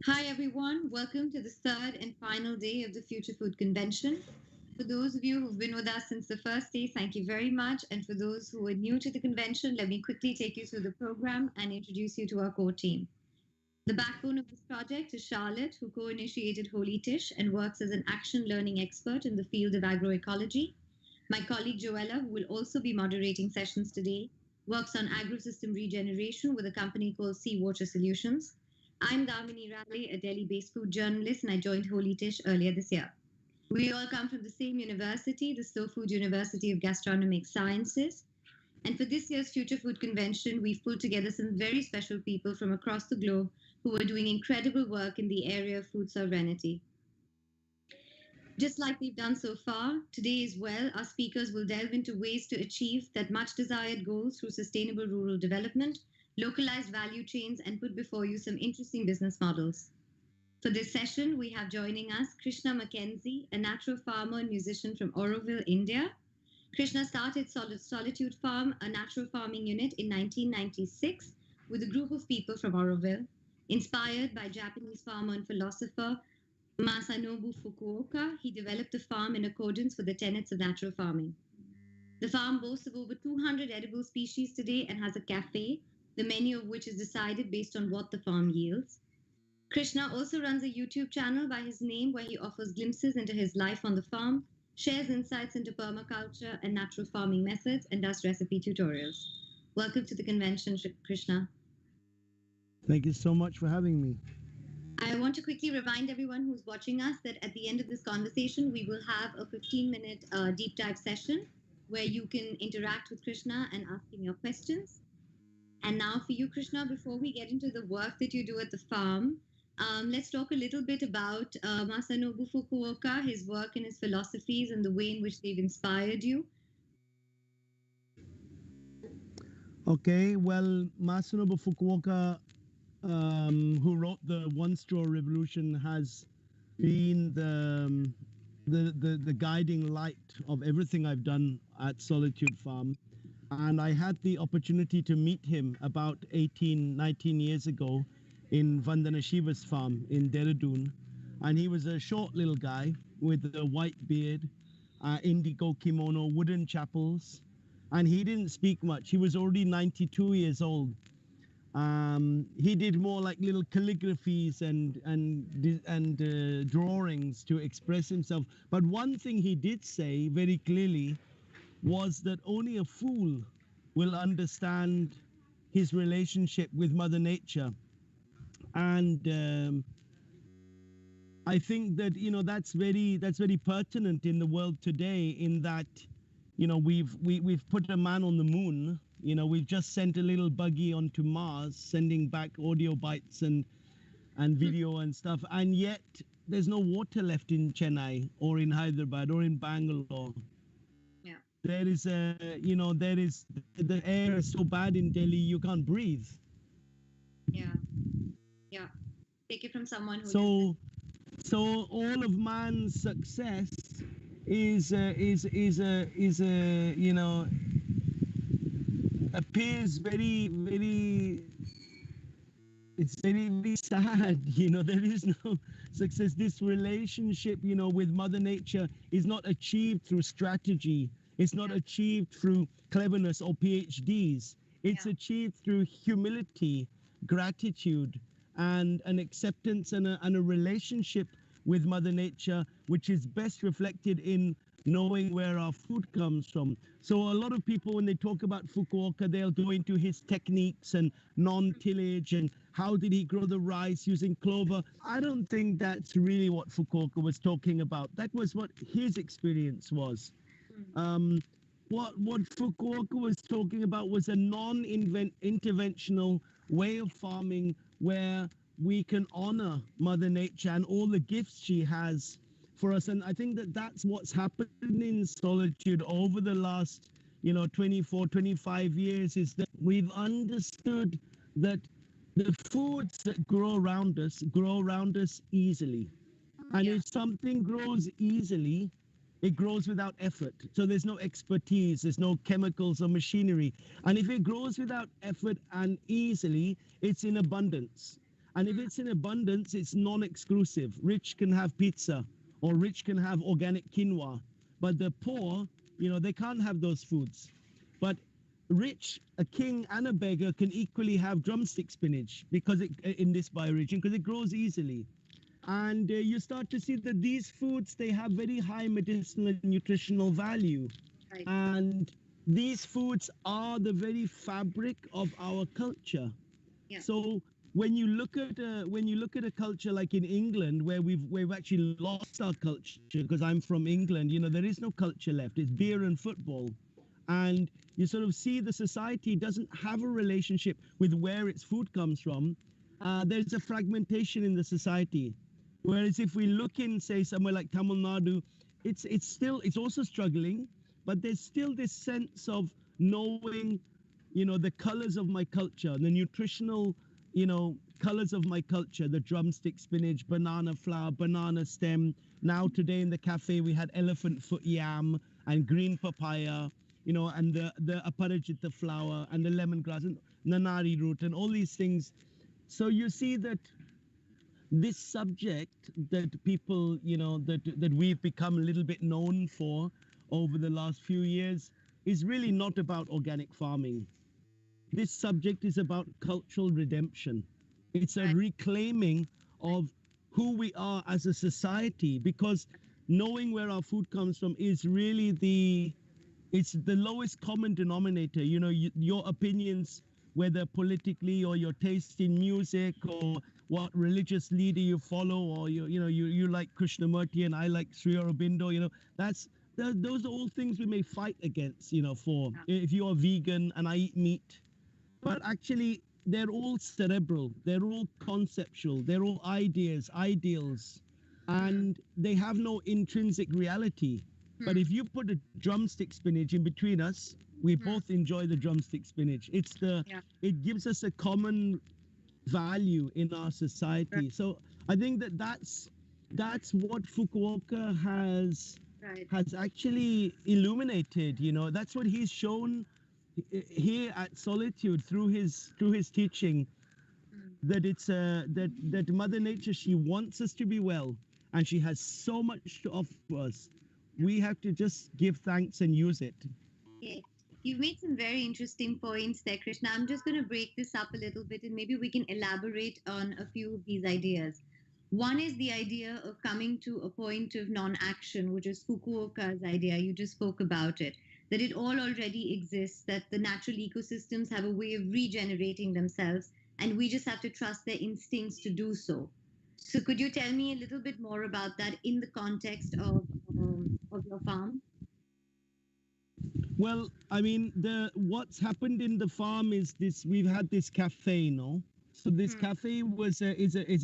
Hi, everyone. Welcome to the third and final day of the Future Food Convention. For those of you who've been with us since the first day, thank you very much. And for those who are new to the convention, let me quickly take you through the program and introduce you to our core team. The backbone of this project is Charlotte, who co initiated holytisch and works as an action learning expert in the field of agroecology. My colleague Joella, who will also be moderating sessions today, works on agrosystem regeneration with a company called Seawater Solutions. I'm Damini Raleigh, a Delhi based food journalist, and I joined Holy Tisch earlier this year. We all come from the same university, the Slow Food University of Gastronomic Sciences. And for this year's Future Food Convention, we've pulled together some very special people from across the globe who are doing incredible work in the area of food sovereignty. Just like we've done so far, today as well, our speakers will delve into ways to achieve that much desired goals through sustainable rural development, localized value chains, and put before you some interesting business models. For this session, we have joining us Krishna McKenzie, a natural farmer and musician from Auroville, India. Krishna started Solitude Farm, a natural farming unit, in 1996 with a group of people from Auroville. Inspired by Japanese farmer and philosopher Masanobu Fukuoka, he developed the farm in accordance with the tenets of natural farming. The farm boasts of over 200 edible species today and has a café, the menu of which is decided based on what the farm yields. Krishna also runs a YouTube channel by his name where he offers glimpses into his life on the farm, shares insights into permaculture and natural farming methods, and does recipe tutorials. Welcome to the convention, Krishna. Thank you so much for having me. I want to quickly remind everyone who's watching us that at the end of this conversation, we will have a 15-minute deep dive session where you can interact with Krishna and ask him your questions. And now, for you, Krishna, before we get into the work that you do at the farm, let's talk a little bit about Masanobu Fukuoka, his work and his philosophies, and the way in which they've inspired you. Okay, well, Masanobu Fukuoka, who wrote the One Straw Revolution, has been the guiding light of everything I've done at Solitude Farm. And I had the opportunity to meet him about 18, 19 years ago in Vandana Shiva's farm in Dehradun. And he was a short little guy with a white beard, indigo kimono, wooden chapels. And he didn't speak much. He was already 92 years old. He did more like little calligraphies and drawings to express himself. But one thing he did say very clearly was that only a fool will understand his relationship with Mother Nature. And I think that that's very pertinent in the world today. In that, we've put a man on the moon. We've just sent a little buggy onto Mars, sending back audio bytes and video and stuff, and yet there's no water left in Chennai or in Hyderabad or in Bangalore. Yeah. There is the air is so bad in Delhi you can't breathe. Yeah. Yeah. Take it from someone who. So all of man's success is appears very, it's very sad. There is no success. This relationship with Mother Nature is not achieved through strategy. It's not achieved through cleverness or PhDs. It's achieved through humility, gratitude, and an acceptance and a relationship with Mother Nature, which is best reflected in knowing where our food comes from. So a lot of people, when they talk about Fukuoka, they'll go into his techniques and non-tillage and how did he grow the rice using clover. I don't think that's really what Fukuoka was talking about. That was what his experience was. What Fukuoka was talking about was a non-interventional way of farming where we can honor Mother Nature and all the gifts she has for us. And I think that that's what's happened in Solitude over the last 24, 25 years, is that we've understood that the foods that grow around us easily. And if something grows easily, it grows without effort. So there's no expertise, there's no chemicals or machinery. And if it grows without effort and easily, it's in abundance. And if it's in abundance, it's non-exclusive. Rich can have pizza, or rich can have organic quinoa. But the poor, they can't have those foods. But rich, a king and a beggar can equally have drumstick spinach because in this bioregion, because it grows easily. And you start to see that these foods, they have very high medicinal and nutritional value. Right. And these foods are the very fabric of our culture. Yeah. So when you look at a culture like in England, where we've actually lost our culture, because I'm from England, there is no culture left. It's beer and football. And you sort of see the society doesn't have a relationship with where its food comes from. There's a fragmentation in the society. Whereas if we look in, say, somewhere like Tamil Nadu, it's also struggling, but there's still this sense of knowing, the colors of my culture, the nutritional, colors of my culture, the drumstick spinach, banana flower, banana stem. Now today in the cafe, we had elephant foot yam and green papaya, and the aparajita flower and the lemongrass and nanari root and all these things. So you see that this subject that people, that we've become a little bit known for over the last few years is really not about organic farming. This subject is about cultural redemption. It's a reclaiming of who we are as a society, because knowing where our food comes from is really it's the lowest common denominator. Your opinions, whether politically or your taste in music or what religious leader you follow, or you like Krishnamurti and I like Sri Aurobindo, those are all things we may fight against, for if you are vegan and I eat meat. But actually, they're all cerebral, they're all conceptual, they're all ideas, ideals, and they have no intrinsic reality. But if you put a drumstick spinach in between us, we both enjoy the drumstick spinach. It gives us a common value in our society. So I think that's what Fukuoka has actually illuminated. That's what he's shown here at Solitude through his teaching, that it's that Mother Nature, she wants us to be well, and she has so much to offer us. We have to just give thanks and use it. Yeah. You've made some very interesting points there, Krishna. I'm just going to break this up a little bit and maybe we can elaborate on a few of these ideas. One is the idea of coming to a point of non-action, which is Fukuoka's idea. You just spoke about it, that it all already exists, that the natural ecosystems have a way of regenerating themselves, and we just have to trust their instincts to do so. So could you tell me a little bit more about that in the context of your farm? Well, I mean, what's happened in the farm is this: we've had this cafe, So this cafe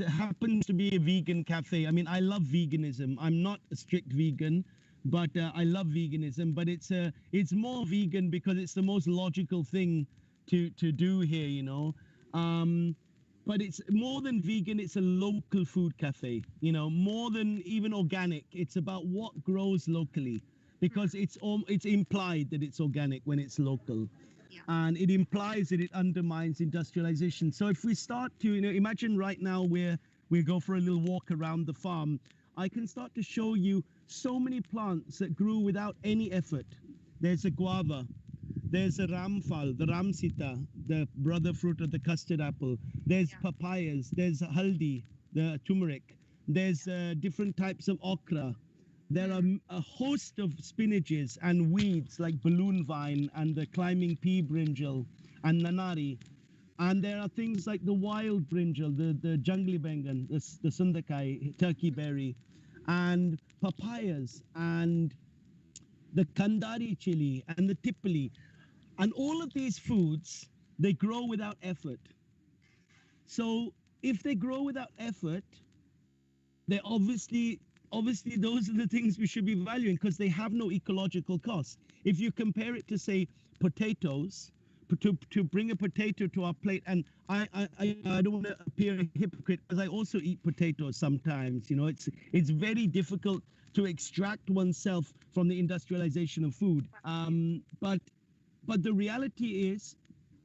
happens to be a vegan cafe. I mean, I love veganism. I'm not a strict vegan, but I love veganism. But it's more vegan because it's the most logical thing to do here, But it's more than vegan. It's a local food cafe, more than even organic. It's about what grows locally, because it's implied that it's organic when it's local. Yeah. And it implies that it undermines industrialization. So if we start to, imagine right now we go for a little walk around the farm, I can start to show you so many plants that grew without any effort. There's a guava, there's a ramphal, the ramsita, the brother fruit of the custard apple. There's papayas, there's haldi, the turmeric. There's different types of okra. There are a host of spinaches and weeds like balloon vine and the climbing pea brinjal and nanari. And there are things like the wild brinjal, the jungly bengan, the sundakai, turkey berry, and papayas, and the kandari chili, and the tipali. And all of these foods, they grow without effort. So if they grow without effort, they obviously those are the things we should be valuing, because they have no ecological cost. If you compare it to, say, potatoes, to bring a potato to our plate, and I don't want to appear a hypocrite, because I also eat potatoes sometimes. It's very difficult to extract oneself from the industrialization of food. But the reality is,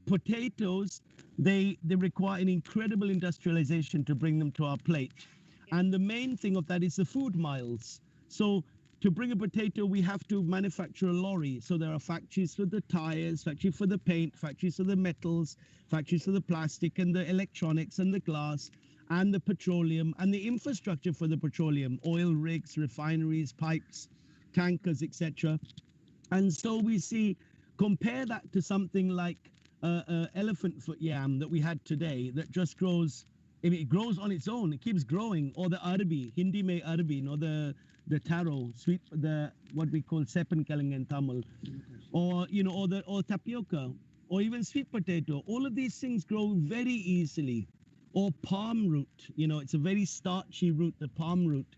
potatoes, they require an incredible industrialization to bring them to our plate. And the main thing of that is the food miles. So to bring a potato, we have to manufacture a lorry. So there are factories for the tires, factories for the paint, factories for the metals, factories for the plastic and the electronics and the glass and the petroleum and the infrastructure for the petroleum, oil rigs, refineries, pipes, tankers, etc. And so we see, compare that to something like elephant foot yam that we had today that just grows, it grows on its own, it keeps growing, or the arabi, Hindi mein arabi, or the taro, sweet, the what we call sepan kalang in Tamil, or or tapioca, or even sweet potato. All of these things grow very easily. Or palm root, it's a very starchy root, the palm root.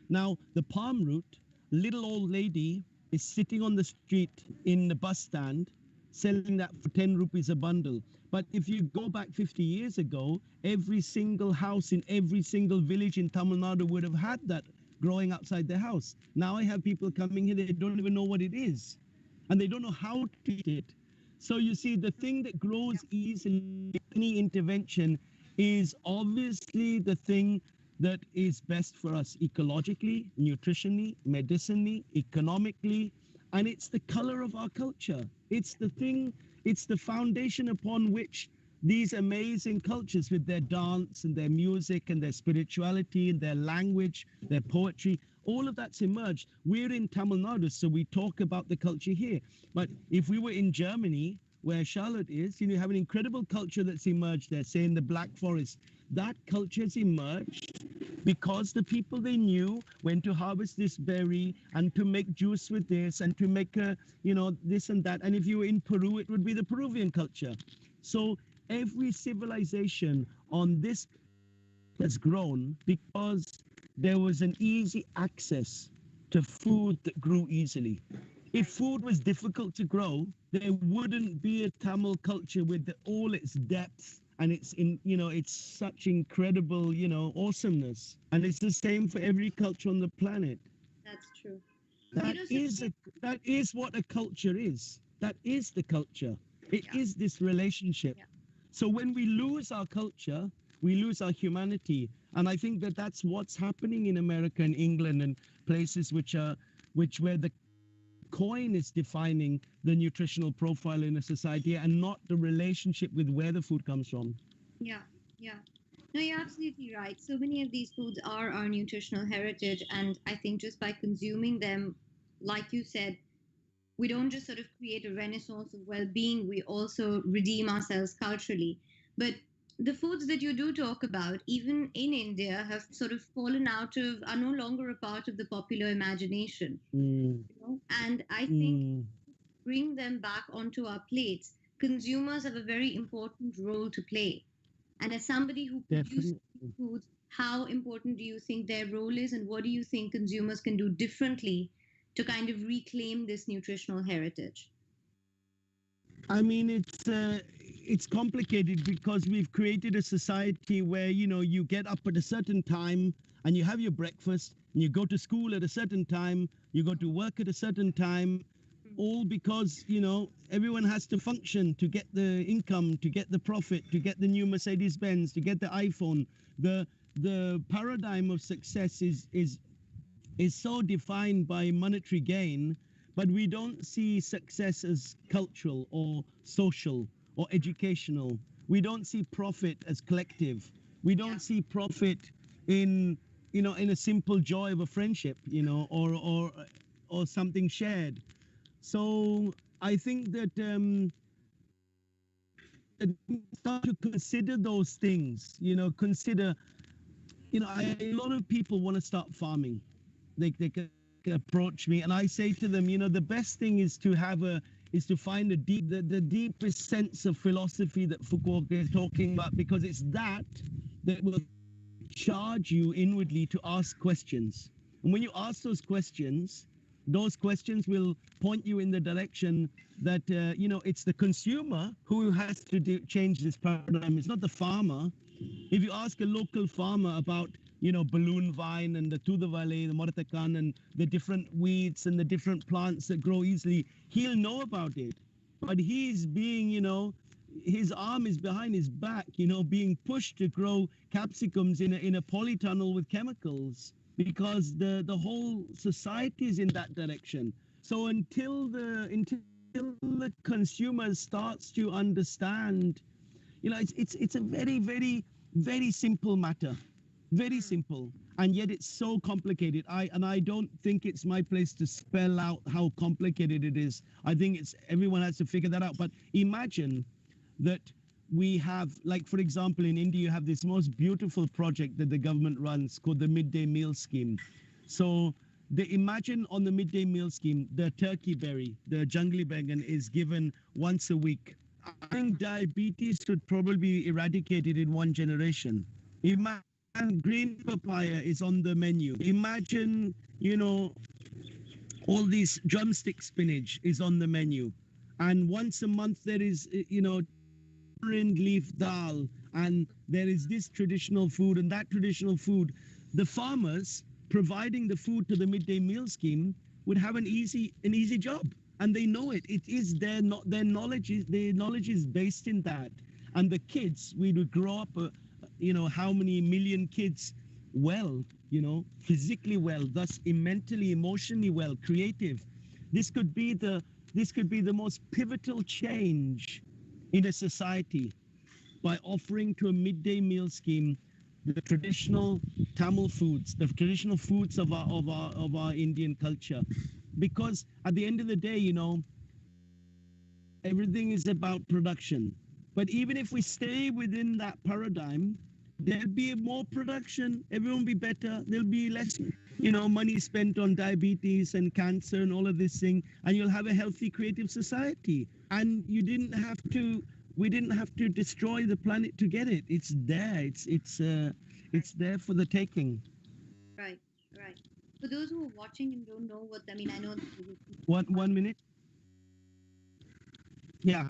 Now, the palm root, little old lady is sitting on the street in the bus stand selling that for 10 rupees a bundle. But if you go back 50 years ago, every single house in every single village in Tamil Nadu would have had that growing outside their house. Now I have people coming here, they don't even know what it is. And they don't know how to eat it. So you see, the thing that grows easily, any intervention, is obviously the thing that is best for us ecologically, nutritionally, medicinally, economically, and it's the color of our culture. It's the thing, it's the foundation upon which these amazing cultures with their dance and their music and their spirituality and their language, their poetry, all of that's emerged. We're in Tamil Nadu, so we talk about the culture here. But if we were in Germany, where Charlotte is, you have an incredible culture that's emerged there, say in the Black Forest. That culture has emerged because the people they knew went to harvest this berry and to make juice with this and to make, this and that. And if you were in Peru, it would be the Peruvian culture. So every civilization on this has grown because there was an easy access to food that grew easily. If food was difficult to grow, there wouldn't be a Tamil culture with all its depth and it's such incredible, awesomeness. And it's the same for every culture on the planet. That's true. That is what a culture is. That is the culture. It is this relationship. Yeah. So when we lose our culture, we lose our humanity. And I think that that's what's happening in America and England and places where the coin is defining the nutritional profile in a society and not the relationship with where the food comes from. Yeah. No, you're absolutely right. So many of these foods are our nutritional heritage. And I think just by consuming them, like you said, we don't just sort of create a renaissance of well-being, we also redeem ourselves culturally. But the foods that you do talk about, even in India, have sort of fallen out of, are no longer a part of the popular imagination. And I think bring them back onto our plates, consumers have a very important role to play. And as somebody who produces foods, how important do you think their role is, and what do you think consumers can do differently to kind of reclaim this nutritional heritage? I mean, it's complicated because we've created a society where, you get up at a certain time and you have your breakfast and you go to school at a certain time, you go to work at a certain time, all because, everyone has to function to get the income, to get the profit, to get the new Mercedes-Benz, to get the iPhone. The paradigm of success is so defined by monetary gain, but we don't see success as cultural or social or educational. We don't see profit as collective. We don't see profit in a simple joy of a friendship, or something shared. So I think that start to consider those things. A lot of people want to start farming. They can approach me, and I say to them, the best thing is to find the deepest sense of philosophy that Fukuoka is talking about, because it's that will charge you inwardly to ask questions. And when you ask those questions will point you in the direction that, it's the consumer who has to change this paradigm. It's not the farmer. If you ask a local farmer about, balloon vine and the tudavale, the moratakan, and the different weeds and the different plants that grow easily, he'll know about it. But he's being, his arm is behind his back, being pushed to grow capsicums in a polytunnel with chemicals, because the whole society is in that direction. So until the consumer starts to understand, it's a very, very, very simple matter, very simple, and yet it's so complicated. I don't think it's my place to spell out how complicated it is. I think it's everyone has to figure that out. But imagine that we have, like, for example, in India, you have this most beautiful project that the government runs called the midday meal scheme. So imagine on the midday meal scheme, the turkey berry, the jungly bangan, is given once a week. I think diabetes should probably be eradicated in one generation. Imagine green papaya is on the menu. Imagine, all these drumstick spinach is on the menu. And once a month there is, tamarind leaf dal, and there is this traditional food and that traditional food. The farmers providing the food to the midday meal scheme would have an easy job, and they know it. It is their knowledge is based in that. And the kids, we would grow up, how many million kids well, physically well, thus mentally, emotionally well, creative. This could be the most pivotal change in a society, by offering to a midday meal scheme the traditional Tamil foods, the traditional foods of our Indian culture. Because at the end of the day, everything is about production. But even if we stay within that paradigm, there'll be more production, everyone will be better, there'll be less, money spent on diabetes and cancer and all of this thing, and you'll have a healthy, creative society. And we didn't have to destroy the planet to get it. It's there. It's there for the taking. Right, right. For those who are watching and don't know what, I mean, I know. 1 minute. Yeah.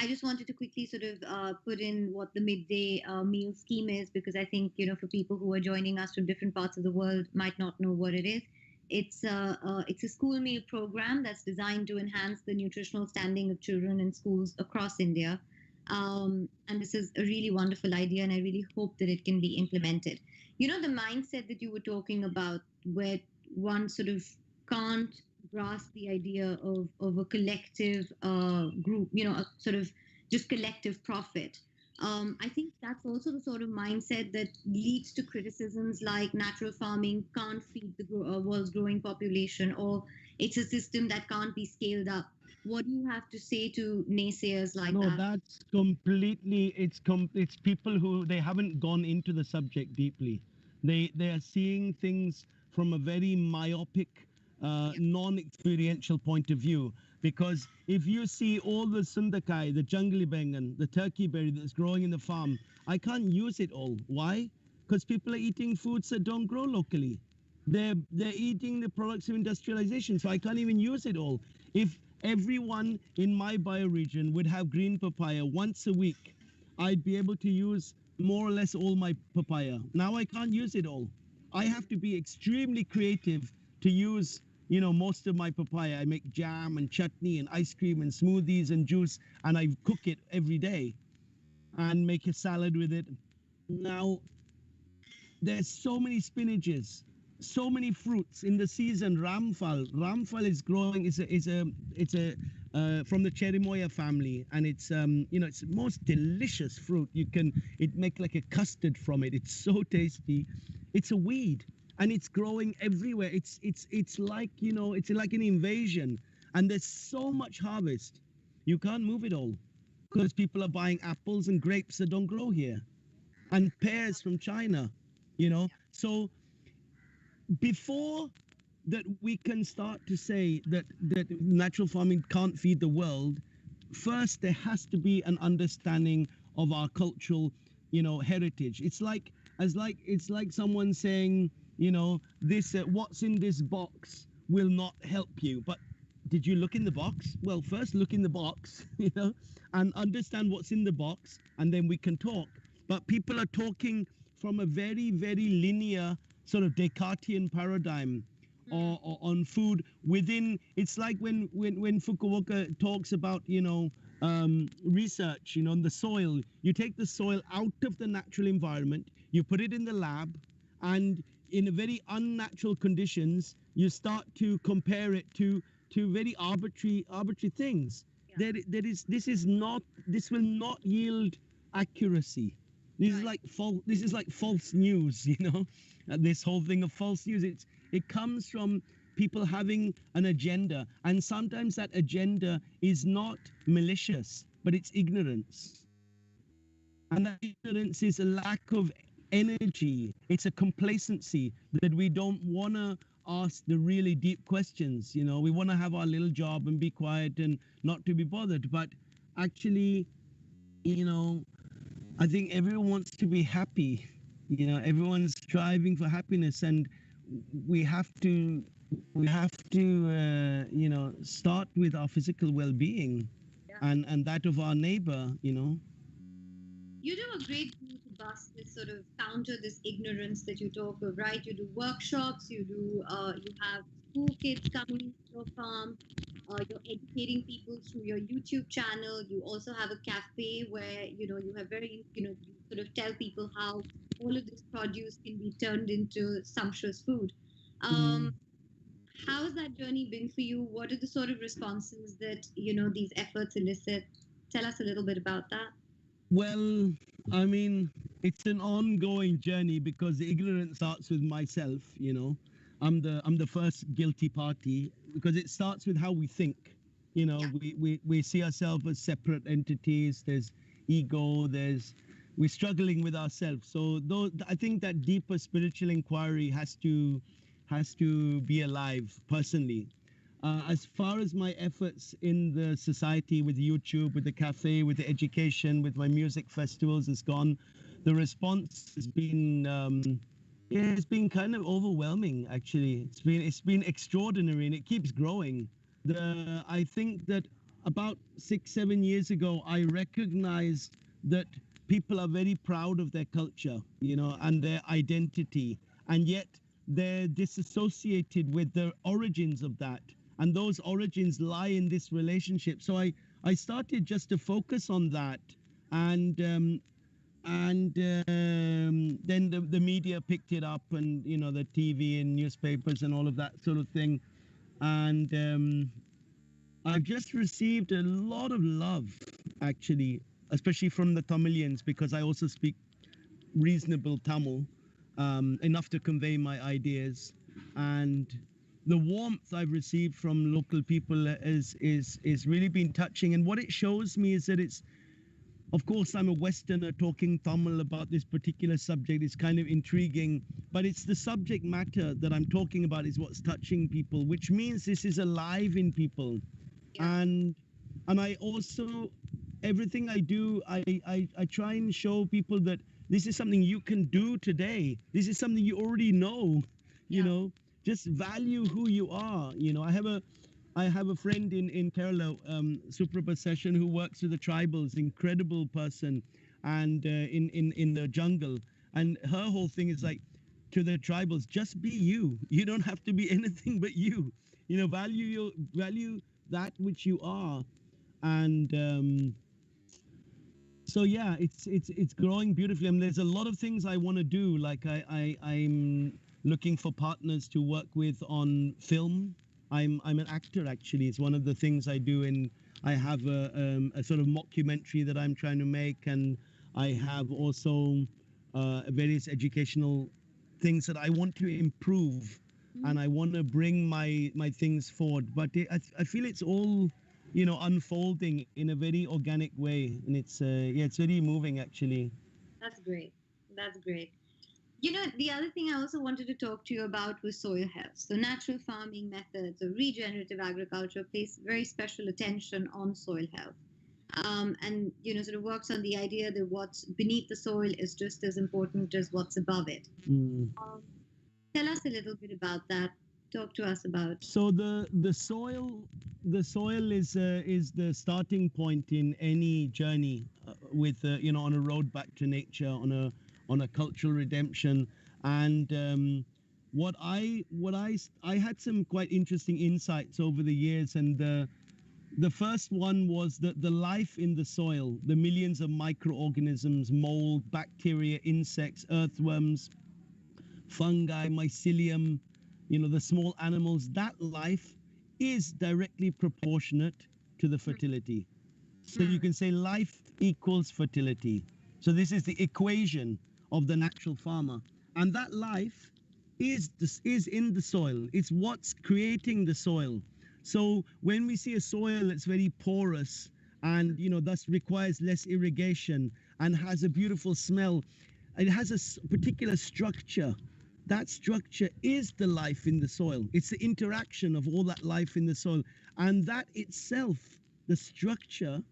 I just wanted to quickly sort of put in what the midday meal scheme is, because I think, for people who are joining us from different parts of the world might not know what it is. It's a school meal program that's designed to enhance the nutritional standing of children in schools across India. And this is a really wonderful idea, and I really hope that it can be implemented. The mindset that you were talking about, where one sort of can't grasp the idea of a collective group, a sort of just collective profit. I think that's also the sort of mindset that leads to criticisms like natural farming can't feed the world's growing population, or it's a system that can't be scaled up. What do you have to say to naysayers like that? No, that's completely, it's people who, they haven't gone into the subject deeply. They are seeing things from a very myopic, non-experiential point of view. Because if you see all the sundakai, the jungly bangan, the turkey berry that's growing in the farm, I can't use it all. Why? Because people are eating foods that don't grow locally. They're eating the products of industrialization, so I can't even use it all. If everyone in my bioregion would have green papaya once a week, I'd be able to use more or less all my papaya. Now I can't use it all. I have to be extremely creative to use, most of my papaya. I make jam and chutney and ice cream and smoothies and juice, and I cook it every day and make a salad with it. Now, there's so many spinaches, so many fruits in the season. Ramphal is growing. It's a from the cherimoya family, and it's it's the most delicious fruit. It make like a custard from it. It's so tasty. It's a weed, and it's growing everywhere. It's like, it's like an invasion, and there's so much harvest. You can't move it all because people are buying apples and grapes that don't grow here, and pears from China. So before that we can start to say that natural farming can't feed the world, first there has to be an understanding of our cultural, heritage. It's like someone saying, this what's in this box will not help you. But did you look in the box? Well, first look in the box, and understand what's in the box, and then we can talk. But people are talking from a very, very linear sort of Descartesian paradigm or on food within. It's like when Fukuoka talks about, research, on the soil. You take the soil out of the natural environment, you put it in the lab, and in a very unnatural conditions, you start to compare it to very arbitrary things. Yeah. This will not yield accuracy. This is Right. like false news, this whole thing of false news. It comes from people having an agenda, and sometimes that agenda is not malicious, but it's ignorance. And that ignorance is a lack of energy. It's a complacency that we don't want to ask the really deep questions. We want to have our little job and be quiet and not to be bothered. But actually, I think everyone wants to be happy. Everyone's striving for happiness, and we have to start with our physical well-being, Yeah. and that of our neighbor. You do a great deal to bust this sort of counter this ignorance that you talk of, right? You do workshops, you have school kids coming to your farm, you're educating people through your YouTube channel. You also have a cafe where you have you sort of tell people how all of this produce can be turned into sumptuous food. Mm. Um, how has that journey been for you? What are the sort of responses that these efforts elicit? Tell us a little bit about that. Well, I mean, it's an ongoing journey because the ignorance starts with myself. I'm the first guilty party because it starts with how we think. Yeah. We see ourselves as separate entities. There's ego. We're struggling with ourselves. So I think that deeper spiritual inquiry has to be alive personally. As far as my efforts in the society with YouTube, with the cafe, with the education, with my music festivals has gone, the response has been, yeah, it's been kind of overwhelming. Actually, it's been extraordinary, and it keeps growing. I think that about 6 7 years ago, I recognized that people are very proud of their culture, and their identity, and yet they're disassociated with the origins of that, and those origins lie in this relationship. So I started just to focus on that, and then the media picked it up, and the TV and newspapers and all of that sort of thing, and I've just received a lot of love, actually, especially from the Tamilians, because I also speak reasonable Tamil, enough to convey my ideas, and the warmth I've received from local people is really been touching. And what it shows me is that it's, of course, I'm a Westerner talking Tamil about this particular subject. It's kind of intriguing, but it's the subject matter that I'm talking about is what's touching people, which means this is alive in people. Yeah. And I also, everything I do, I try and show people that this is something you can do today. This is something you already know, you Yeah. know, just value who you are. I have a friend in Kerala, Suprabha Session, who works with the tribals, incredible person, and in the jungle. And her whole thing is like, to the tribals, just be you. You don't have to be anything but you. Value that which you are. And so yeah, it's growing beautifully. I mean, there's a lot of things I want to do. Like I'm looking for partners to work with on film. I'm an actor, actually. It's one of the things I do. And I have a sort of mockumentary that I'm trying to make, and I have also various educational things that I want to improve, Mhm. and I want to bring my things forward. But I feel it's all unfolding in a very organic way, and it's very moving, actually. That's great. That's great. The other thing I also wanted to talk to you about was soil health. So, natural farming methods or regenerative agriculture place very special attention on soil health. And, sort of works on the idea that what's beneath the soil is just as important as what's above it. Mm. Um, Tell us a little bit about that. Talk to us about. So the soil is the starting point in any journey, with on a road back to nature, on a cultural redemption. And what I had some quite interesting insights over the years, and The first one was the life in the soil, the millions of microorganisms, mold, bacteria, insects, earthworms, fungi, mycelium, the small animals. That life is directly proportionate to the fertility. So you can say life equals fertility. So this is the equation of the natural farmer. And that life is in the soil. It's what's creating the soil. So when we see a soil that's very porous and thus requires less irrigation and has a beautiful smell, it has a particular structure. That structure is the life in the soil. It's the interaction of all that life in the soil, and that itself, the structure,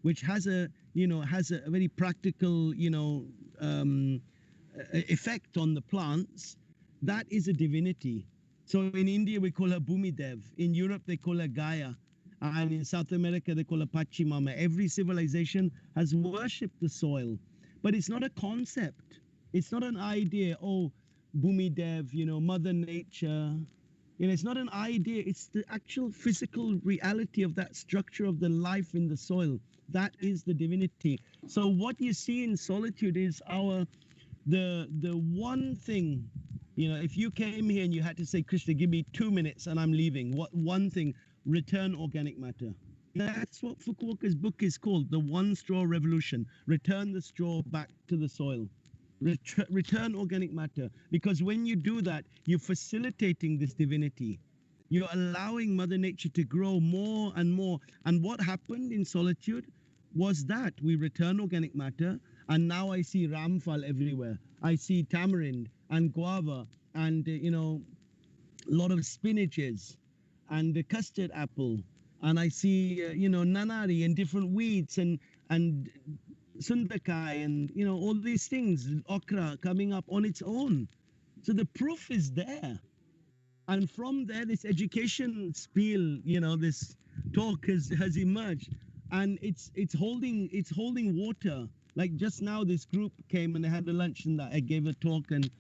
which has a very practical effect on the plants, that is a divinity. So in India we call her Bhumidev, in Europe they call her Gaia, and in South America they call her Pachimama. Every civilization has worshipped the soil, but it's not a concept. It's not an idea. Oh, Bhumidev, Mother Nature. It's not an idea. It's the actual physical reality of that structure of the life in the soil. That is the divinity. So what you see in Solitude is the one thing, if you came here and you had to say, Krishna, give me 2 minutes and I'm leaving, what one thing? Return organic matter. That's what Fukuoka's book is called, The One Straw Revolution. Return the straw back to the soil. Return organic matter. Because when you do that, you're facilitating this divinity. You're allowing Mother Nature to grow more and more. And what happened in Solitude was that we return organic matter, and now I see ramphal everywhere. I see tamarind and guava and a lot of spinaches and the custard apple, and I see nanari and different weeds and sundakai and all these things, okra coming up on its own. So the proof is there. And from there, this education spiel, this talk has emerged, and it's holding water. Like just now, this group came and they had a lunch, and I gave a talk, and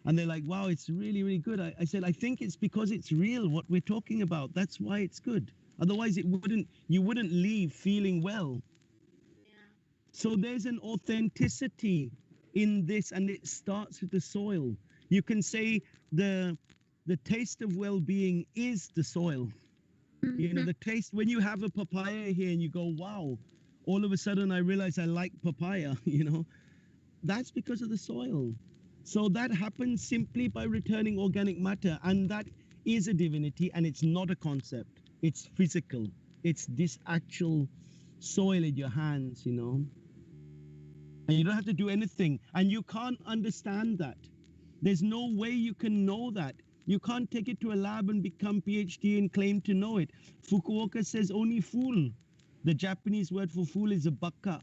they're like, "Wow, it's really, really good." I said, "I think it's because it's real what we're talking about. That's why it's good. Otherwise, you wouldn't leave feeling well." Yeah. So there's an authenticity in this, and it starts with the soil. You can say the taste of well-being is the soil. The taste, when you have a papaya here and you go, wow, all of a sudden I realize I like papaya, that's because of the soil. So that happens simply by returning organic matter, and that is a divinity, and it's not a concept. It's physical. It's this actual soil in your hands, and you don't have to do anything, and you can't understand that. There's no way you can know that. You can't take it to a lab and become PhD and claim to know it. Fukuoka says only fool. The Japanese word for fool is a baka.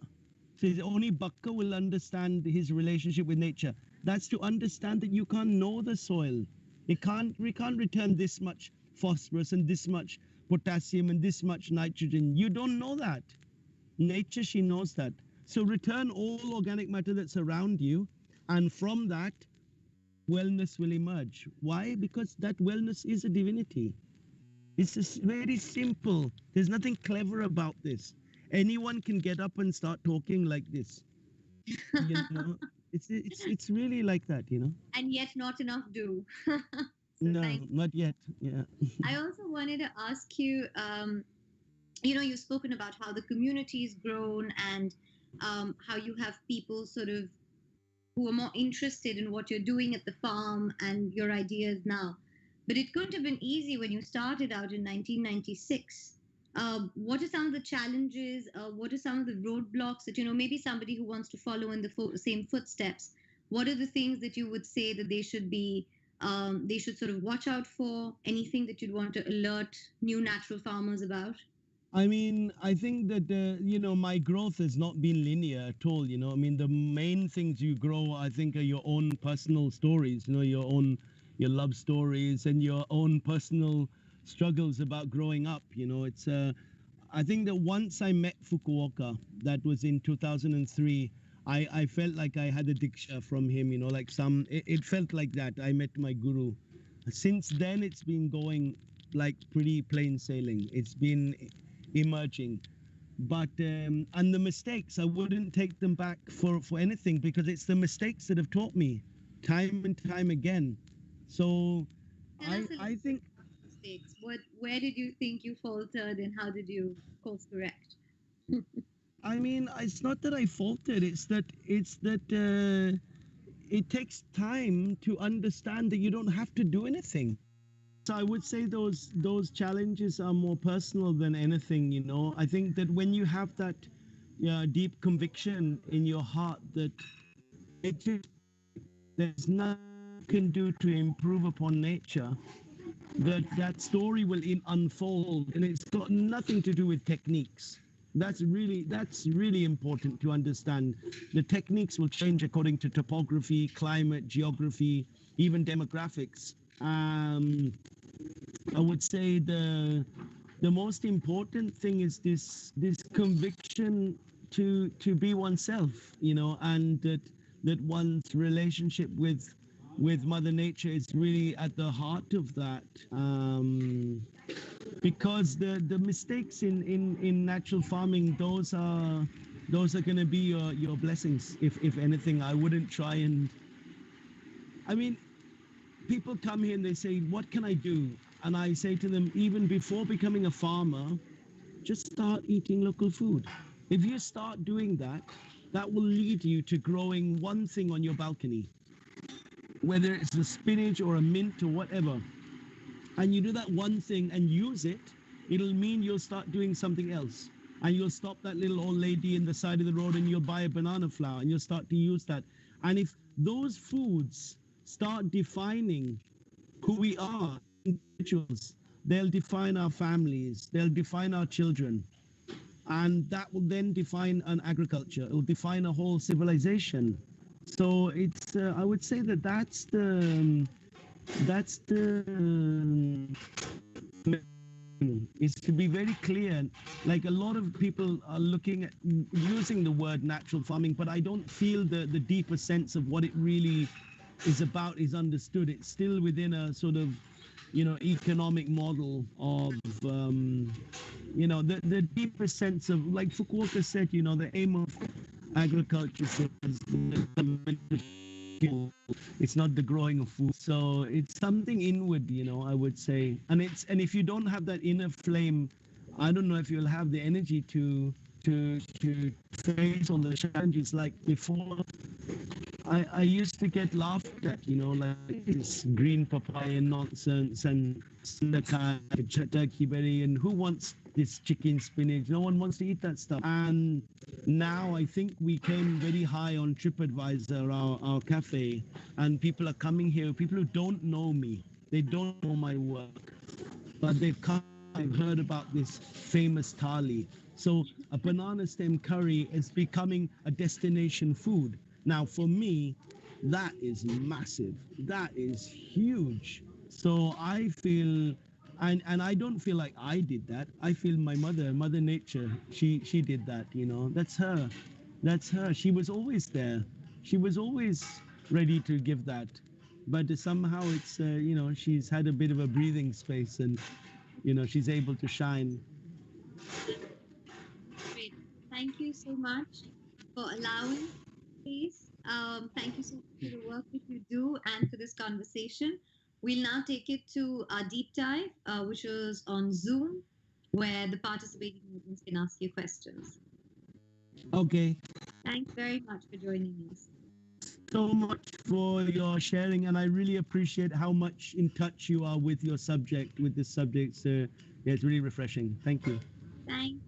So only baka will understand his relationship with nature. That's to understand that you can't know the soil. We can't return this much phosphorus and this much potassium and this much nitrogen. You don't know that. Nature, she knows that. So return all organic matter that's around you, and from that, wellness will emerge. Why? Because that wellness is a divinity. It's just very simple. There's nothing clever about this. Anyone can get up and start talking like this. It's really like that, And yet not enough do. No, not yet. Yeah. I also wanted to ask you, you've spoken about how the community's grown and how you have people sort of who are more interested in what you're doing at the farm and your ideas now. But it couldn't have been easy when you started out in 1996. What are some of the challenges? What are some of the roadblocks that, maybe somebody who wants to follow in the same footsteps? What are the things that you would say that they should sort of watch out for? Anything that you'd want to alert new natural farmers about? I mean, I think that, my growth has not been linear at all, I mean, the main things you grow, I think, are your own personal stories, your love stories and your own personal struggles about growing up, I think that once I met Fukuoka, that was in 2003, I felt like I had a diksha from him, like it felt like that. I met my guru. Since then, it's been going like pretty plain sailing. It's been emerging. But and the mistakes, I wouldn't take them back for anything, because it's the mistakes that have taught me time and time again. So Tell us a little I think, mistakes. Where did you think you faltered, and how did you course correct? I mean, it's not that I faulted. It's that it takes time to understand that you don't have to do anything. So I would say those challenges are more personal than anything. I think that when you have that deep conviction in your heart that it just, there's nothing you can do to improve upon nature, that story will unfold, and it's got nothing to do with techniques. That's really important to understand. The techniques will change according to topography, climate, geography, even demographics. I would say the most important thing is this conviction to be oneself, and that one's relationship with Mother Nature is really at the heart of that. Because the mistakes in natural farming, those are going to be your blessings. If anything, I wouldn't try and. I mean, people come here and they say, "What can I do?" And I say to them, even before becoming a farmer, just start eating local food. If you start doing that, that will lead you to growing one thing on your balcony, whether it's a spinach or a mint or whatever. And you do that one thing and use it, it'll mean you'll start doing something else. And you'll stop that little old lady in the side of the road and you'll buy a banana flower and you'll start to use that. And if those foods start defining who we are, individuals, they'll define our families, they'll define our children. And that will then define an agriculture, it will define a whole civilization. So it's, I would say that's the is to be very clear. Like, a lot of people are looking at using the word natural farming, but I don't feel the deeper sense of what it really is about is understood. It's still within a sort of, economic model of, the deeper sense of, like Fukuoka said, the aim of agriculture is it's not the growing of food. So it's something inward, I would say. And if you don't have that inner flame, I don't know if you'll have the energy to face all the challenges. Like before, I used to get laughed at, like this green papaya nonsense and turkey berry, and who wants this chicken spinach? No one wants to eat that stuff. And now I think we came very high on TripAdvisor, our cafe, and people are coming here, people who don't know me, they don't know my work, but they've come, I've heard about this famous thali. So a banana stem curry is becoming a destination food. Now, for me, that is massive. That is huge. So I feel, and I don't feel like I did that. I feel my Mother Nature, she did that, That's her. That's her. She was always there. She was always ready to give that. But somehow it's, she's had a bit of a breathing space, and, she's able to shine. Great. Thank you so much for allowing space. Thank you so much for the work that you do and for this conversation. We'll now take it to our deep dive, which was on Zoom, where the participating audience can ask you questions. Okay. Thanks very much for joining us. So much for your sharing, and I really appreciate how much in touch you are with your subject, with this subject. So yeah, it's really refreshing. Thank you. Thanks.